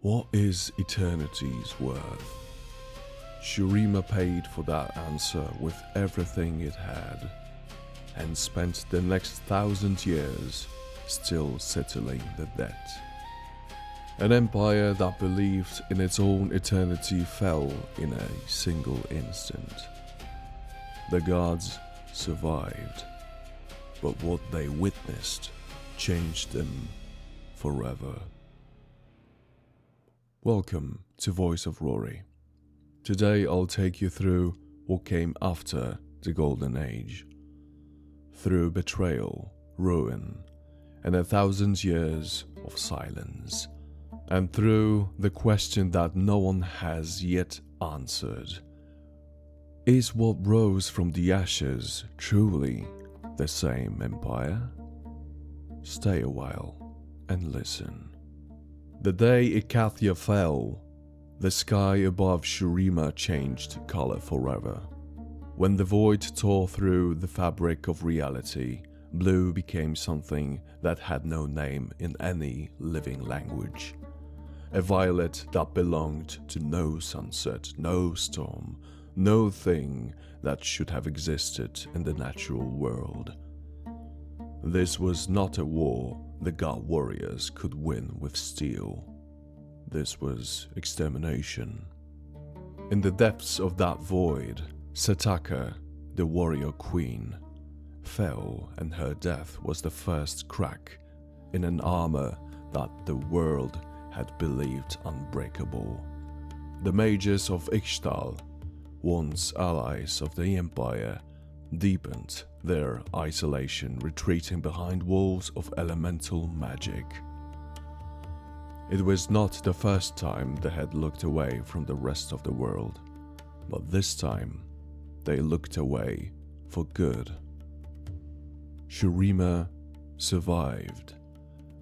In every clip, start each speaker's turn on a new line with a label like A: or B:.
A: What is eternity's worth? Shurima paid for that answer with everything it had, and spent the next 1,000 years still settling the debt. An empire that believed in its own eternity fell in a single instant. The gods survived, but what they witnessed changed them forever. Welcome to Voice of Rory. Today I'll take you through what came after the Golden Age. Through betrayal, ruin, and 1,000 years of silence. And through the question that no one has yet answered. Is what rose from the ashes truly the same empire? Stay a while and listen. The day Icathia fell, the sky above Shurima changed color forever. When the void tore through the fabric of reality, blue became something that had no name in any living language. A violet that belonged to no sunset, no storm, no thing that should have existed in the natural world. This was not a war the god warriors could win with steel. This was extermination. In the depths of that void, Setaka, the warrior queen, fell, and her death was the first crack in an armor that the world had believed unbreakable. The mages of Ixtal, once allies of the Empire, deepened their isolation, retreating behind walls of elemental magic. It was not the first time they had looked away from the rest of the world, but this time they looked away for good. Shurima survived.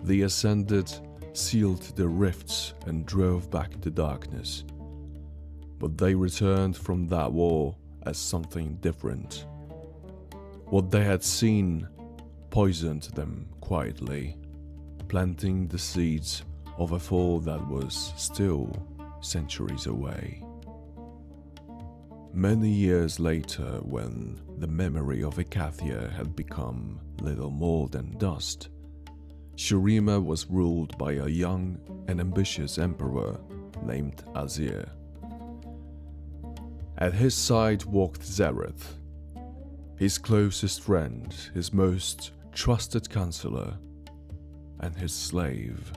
A: The Ascended sealed the rifts and drove back the darkness, but they returned from that war as something different. What they had seen poisoned them quietly, planting the seeds of a fall that was still centuries away. Many years later, when the memory of Icathia had become little more than dust, Shurima was ruled by a young and ambitious emperor named Azir. At his side walked Zareth, his closest friend, his most trusted counselor, and his slave,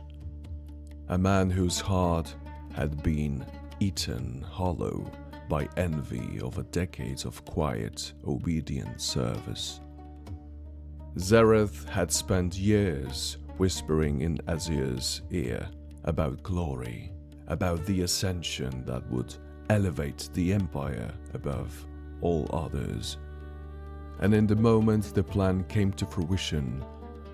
A: a man whose heart had been eaten hollow by envy over decades of quiet, obedient service. Zareth had spent years whispering in Azir's ear about glory, about the ascension that would elevate the empire above all others. And in the moment the plan came to fruition,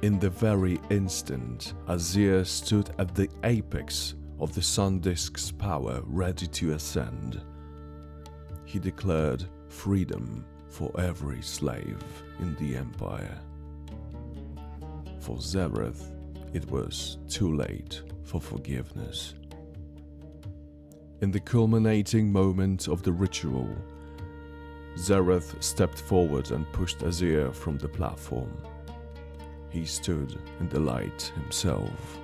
A: in the very instant Azir stood at the apex of the sun disk's power, ready to ascend. He declared freedom for every slave in the empire. For Zareth, it was too late for forgiveness. In the culminating moment of the ritual, Zareth stepped forward and pushed Azir from the platform. He stood in the light himself,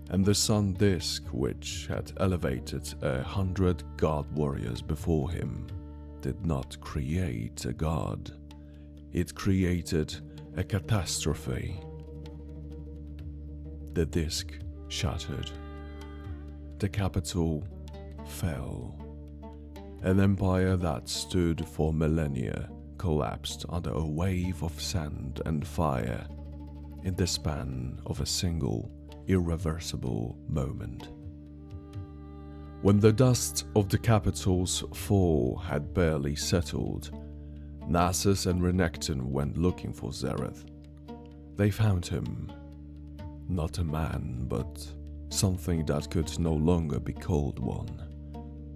A: and the sun disk, which had elevated 100 god warriors before him, did not create a god. It created a catastrophe. The disk shattered. The capital fell. An empire that stood for millennia collapsed under a wave of sand and fire in the span of a single, irreversible moment. When the dust of the capital's fall had barely settled, Nasus and Renekton went looking for Zareth. They found him. Not a man, but something that could no longer be called one.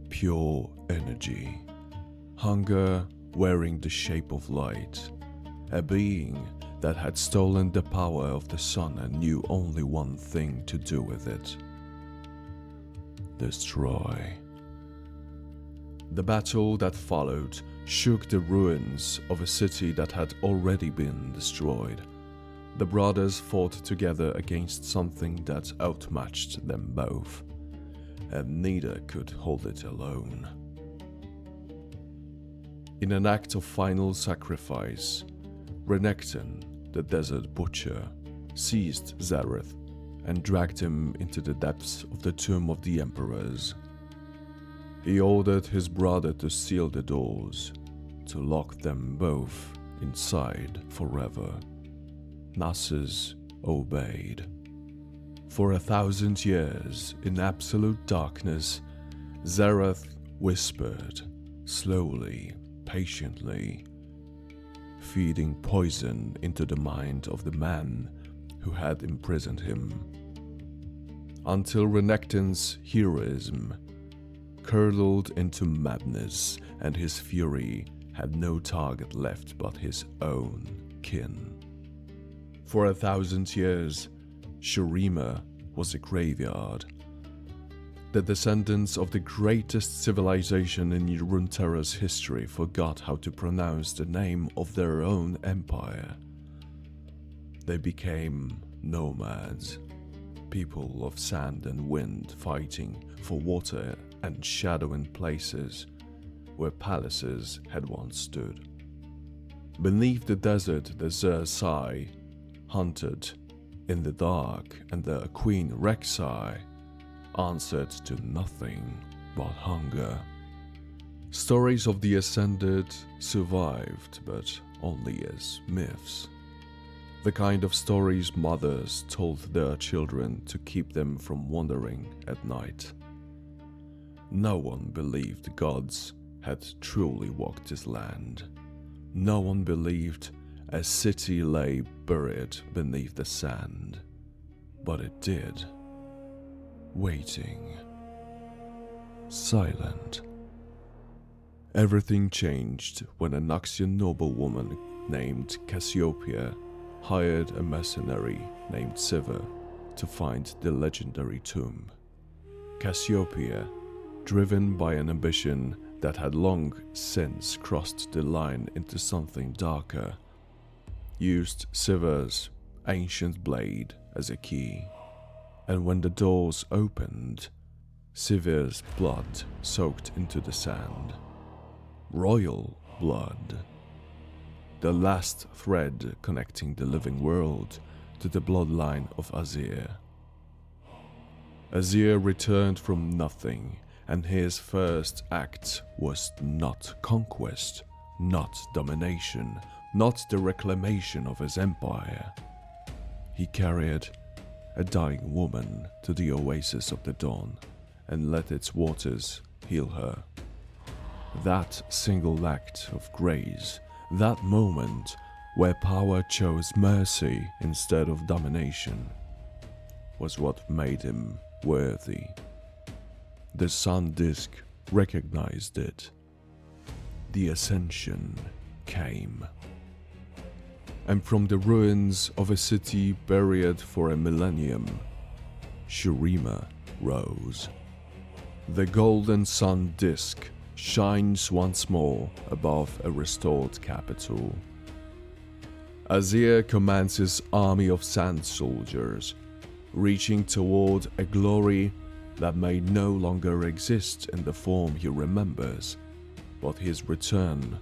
A: Pure energy. Hunger wearing the shape of light. A being that had stolen the power of the sun and knew only one thing to do with it. destroy. The battle that followed shook the ruins of a city that had already been destroyed. The brothers fought together against something that outmatched them both, and neither could hold it alone. In an act of final sacrifice, Renekton, the desert butcher, seized Zareth and dragged him into the depths of the tomb of the emperors. He ordered his brother to seal the doors, to lock them both inside forever. Nasus obeyed. For 1,000 years, in absolute darkness, Zareth whispered, slowly, patiently, feeding poison into the mind of the man who had imprisoned him, until Renekton's heroism curdled into madness and his fury had no target left but his own kin. For 1,000 years, Shurima was a graveyard. The descendants of the greatest civilization in Runeterra's history forgot how to pronounce the name of their own empire. They became nomads, people of sand and wind fighting for water and shadow in places where palaces had once stood. Beneath the desert, the Zersai hunted in the dark, and the Queen Rek'Sai answered to nothing but hunger. Stories of the Ascended survived, but only as myths. The kind of stories mothers told their children to keep them from wandering at night. No one believed the gods had truly walked this land. No one believed a city lay buried beneath the sand. But it did. Waiting. Silent. Everything changed when a Noxian noblewoman named Cassiopeia hired a mercenary named Sivir to find the legendary tomb. Cassiopeia, driven by an ambition that had long since crossed the line into something darker, used Sivir's ancient blade as a key, and when the doors opened, Sivir's blood soaked into the sand. Royal blood. The last thread connecting the living world to the bloodline of Azir. Azir returned from nothing, and his first act was not conquest, not domination, not the reclamation of his empire. He carried a dying woman to the oasis of the dawn and let its waters heal her. That single act of grace, that moment where power chose mercy instead of domination, was what made him worthy. The sun disk recognized it. The Ascension came. And from the ruins of a city buried for a millennium, Shurima rose. The golden sun disk shines once more above a restored capital. Azir commands his army of sand soldiers, reaching toward a glory that may no longer exist in the form he remembers, but his return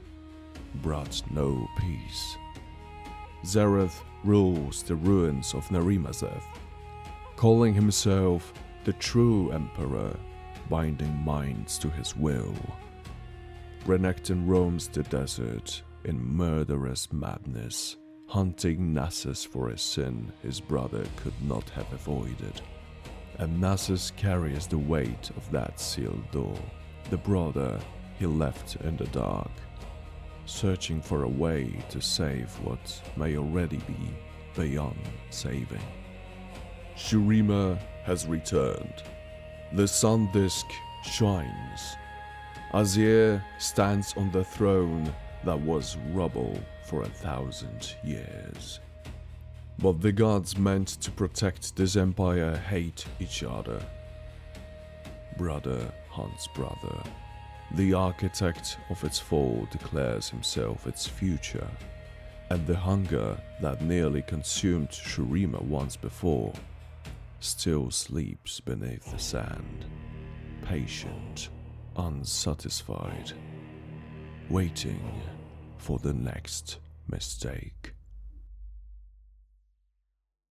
A: brought no peace. Zareth rules the ruins of Narimazeth, calling himself the true emperor, binding minds to his will. Renekton roams the desert in murderous madness, hunting Nasus for a sin his brother could not have avoided. And Nasus carries the weight of that sealed door, the brother he left in the dark, searching for a way to save what may already be beyond saving. Shurima has returned. The sun disk shines. Azir stands on the throne that was rubble for 1,000 years. But the gods meant to protect this empire hate each other. brother hunts brother. The architect of its fall declares himself its future, and the hunger that nearly consumed Shurima once before still sleeps beneath the sand, patient, unsatisfied, waiting for the next mistake.